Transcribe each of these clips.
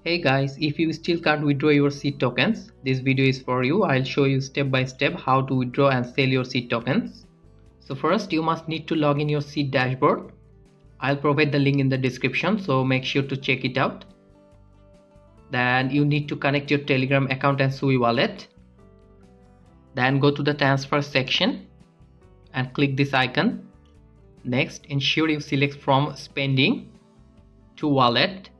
Hey guys, if you still can't withdraw your seed tokens, this video is for you. I'll show you step by step how to withdraw and sell your seed tokens. So first you must need to log in your seed dashboard. I'll provide the link in the description, so make sure to check it out. Then you need to connect your Telegram account and Sui wallet. Then go to the transfer section and click this icon. Next, ensure you select from spending to wallet.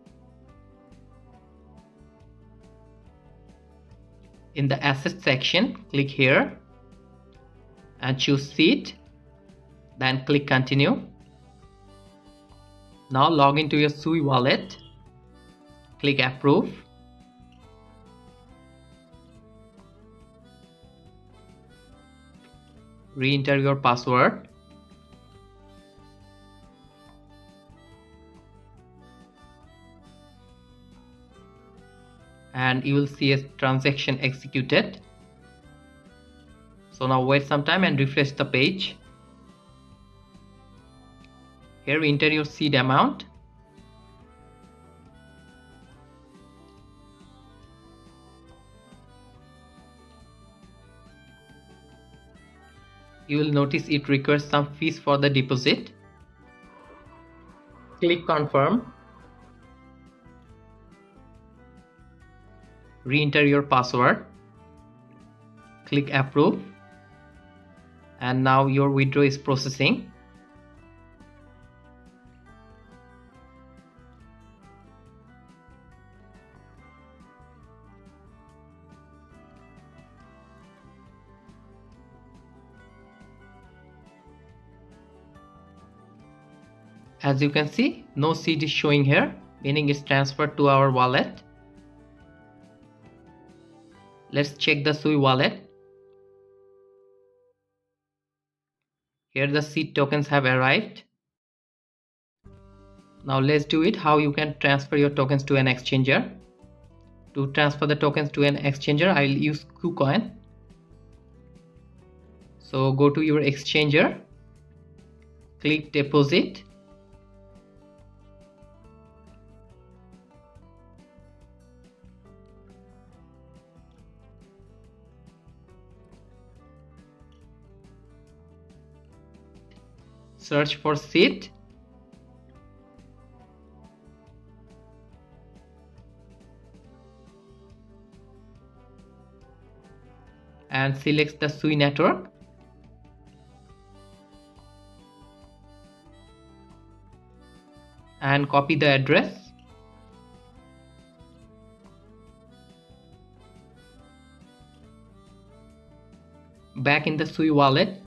In the asset section, click here and choose seed, then click continue. Now log into your Sui wallet, click approve. Re-enter your password. And you will see a transaction executed. So now wait some time and refresh the page. Here enter your seed amount. You will notice it requires some fees for the deposit. Click confirm. Re-enter your password. Click approve. And now your withdrawal is processing. As you can see, no seed is showing here, meaning it's transferred to our wallet. Let's check the Sui wallet. Here the seed tokens have arrived. Now let's do it how you can transfer your tokens to an exchanger. To transfer the tokens to an exchanger, I'll use KuCoin. So go to your exchanger, click deposit. Search for seed. And select the Sui network. And copy the address. Back in the Sui wallet.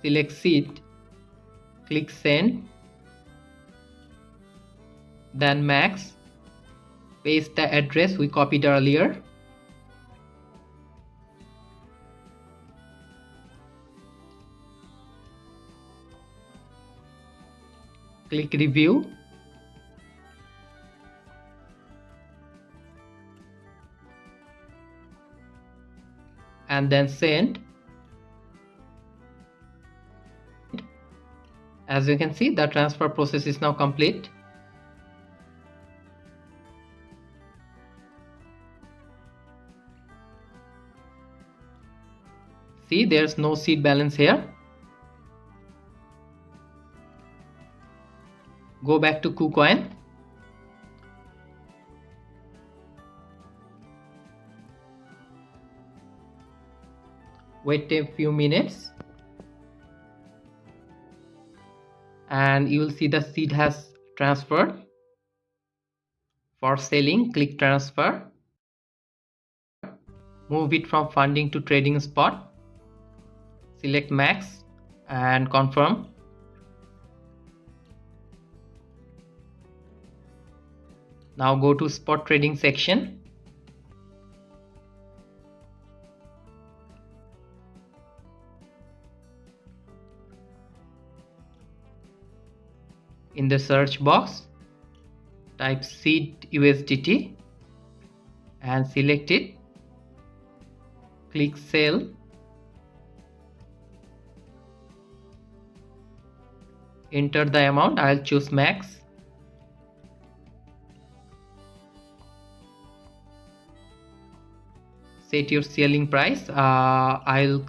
Select seed, click send, then max, paste the address we copied earlier. Click review. And then send. As you can see, the transfer process is now complete. See, there's no seed balance here. Go back to KuCoin. Wait a few minutes. And you will see the seed has transferred. For selling, click transfer. Move it from funding to trading spot. Select max and confirm. Now go to spot trading section. In the search box, type seed USDT and select it. Click sell. enter the amount. I'll choose max. Set your selling price. I'll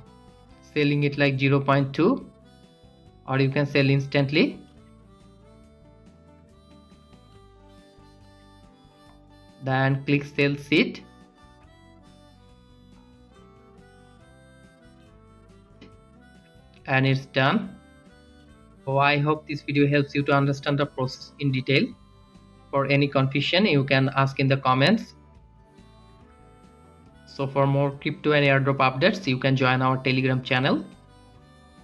selling it like 0.2, or you can sell instantly. Then click sell seat. And it's done. So I hope this video helps you to understand the process in detail. For any confusion, you can ask in the comments. So for more crypto and airdrop updates, you can join our Telegram channel.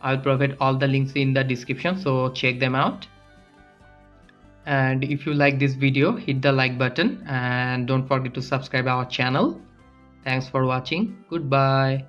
I'll provide all the links in the description, so check them out. And if you like this video, hit the like button and don't forget to subscribe our channel. Thanks for watching. Goodbye.